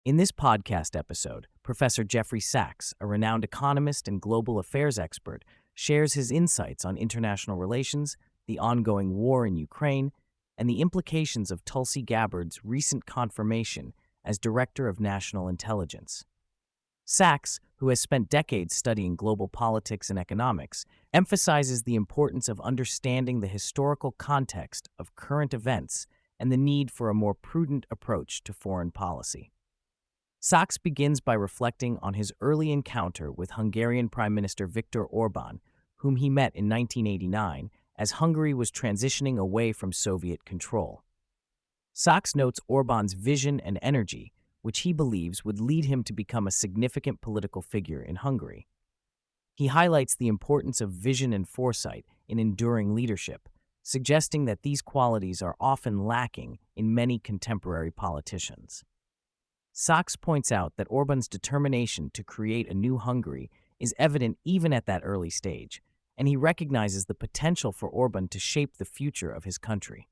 In this podcast episode, Professor Jeffrey Sachs, a renowned economist and global affairs expert, shares his insights on international relations, the ongoing war in Ukraine, and the implications of Tulsi Gabbard's recent confirmation as Director of National Intelligence. Sachs, who has spent decades studying global politics and economics, emphasizes the importance of understanding the historical context of current events and the need for a more prudent approach to foreign policy. Sachs begins by reflecting on his early encounter with Hungarian Prime Minister Viktor Orbán, whom he met in 1989 as Hungary was transitioning away from Soviet control. Sachs notes Orbán's vision and energy, which he believes would lead him to become a significant political figure in Hungary. He highlights the importance of vision and foresight in enduring leadership, suggesting that these qualities are often lacking in many contemporary politicians. Sachs points out that Orbán's determination to create a new Hungary is evident even at that early stage, and he recognizes the potential for Orbán to shape the future of his country.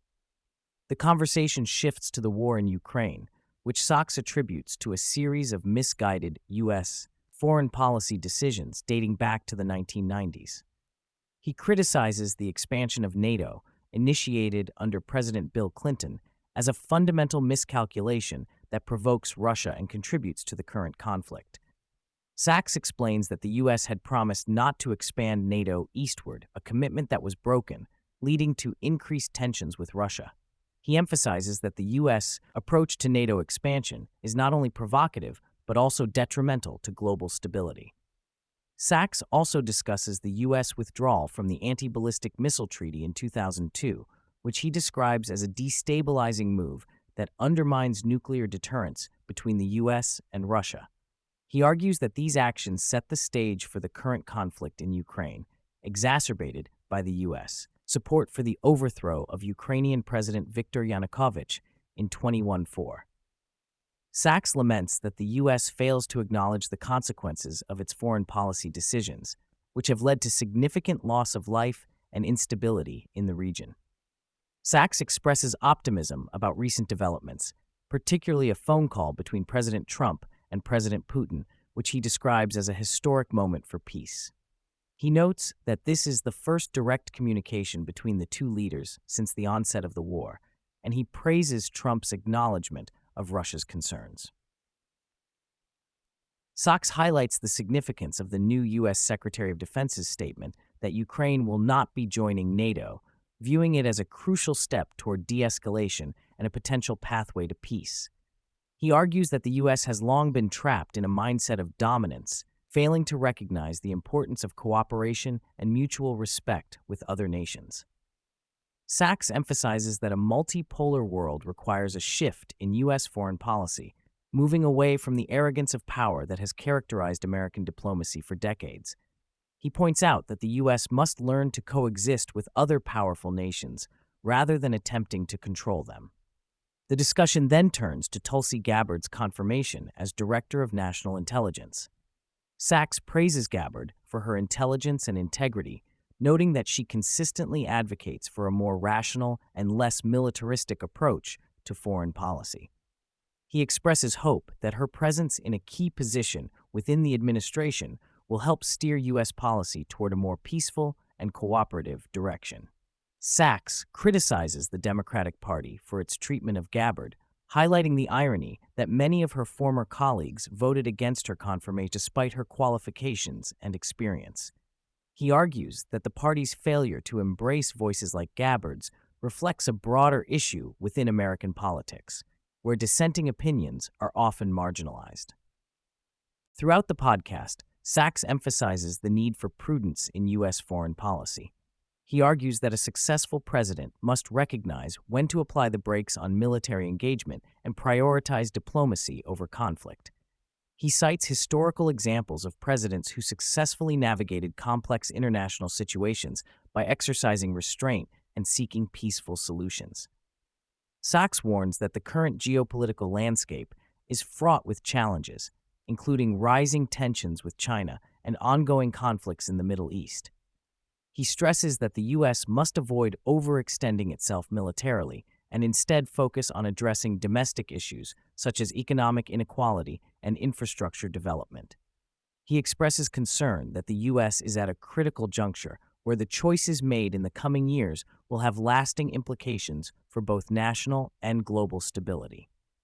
The conversation shifts to the war in Ukraine, which Sachs attributes to a series of misguided U.S. foreign policy decisions dating back to the 1990s. He criticizes the expansion of NATO, initiated under President Bill Clinton, as a fundamental miscalculation that provokes Russia and contributes to the current conflict. Sachs explains that the U.S. had promised not to expand NATO eastward, a commitment that was broken, leading to increased tensions with Russia. He emphasizes that the U.S. approach to NATO expansion is not only provocative, but also detrimental to global stability. Sachs also discusses the U.S. withdrawal from the Anti-Ballistic Missile Treaty in 2002, which he describes as a destabilizing move that undermines nuclear deterrence between the U.S. and Russia. He argues that these actions set the stage for the current conflict in Ukraine, exacerbated by the U.S. support for the overthrow of Ukrainian President Viktor Yanukovych in 2014. Sachs laments that the U.S. fails to acknowledge the consequences of its foreign policy decisions, which have led to significant loss of life and instability in the region. Sachs expresses optimism about recent developments, particularly a phone call between President Trump and President Putin, which he describes as a historic moment for peace. He notes that this is the first direct communication between the two leaders since the onset of the war, and he praises Trump's acknowledgment of Russia's concerns. Sachs highlights the significance of the new U.S. Secretary of Defense's statement that Ukraine will not be joining NATO, viewing it as a crucial step toward de-escalation and a potential pathway to peace. He argues that the U.S. has long been trapped in a mindset of dominance, failing to recognize the importance of cooperation and mutual respect with other nations. Sachs emphasizes that a multipolar world requires a shift in U.S. foreign policy, moving away from the arrogance of power that has characterized American diplomacy for decades. He points out that the U.S. must learn to coexist with other powerful nations rather than attempting to control them. The discussion then turns to Tulsi Gabbard's confirmation as Director of National Intelligence. Sachs praises Gabbard for her intelligence and integrity, noting that she consistently advocates for a more rational and less militaristic approach to foreign policy. He expresses hope that her presence in a key position within the administration will help steer U.S. policy toward a more peaceful and cooperative direction. Sachs criticizes the Democratic Party for its treatment of Gabbard, highlighting the irony that many of her former colleagues voted against her confirmation despite her qualifications and experience. He argues that the party's failure to embrace voices like Gabbard's reflects a broader issue within American politics, where dissenting opinions are often marginalized. Throughout the podcast, Sachs emphasizes the need for prudence in U.S. foreign policy. He argues that a successful president must recognize when to apply the brakes on military engagement and prioritize diplomacy over conflict. He cites historical examples of presidents who successfully navigated complex international situations by exercising restraint and seeking peaceful solutions. Sachs warns that the current geopolitical landscape is fraught with challenges, including rising tensions with China and ongoing conflicts in the Middle East. He stresses that the U.S. must avoid overextending itself militarily and instead focus on addressing domestic issues such as economic inequality and infrastructure development. He expresses concern that the U.S. is at a critical juncture where the choices made in the coming years will have lasting implications for both national and global stability.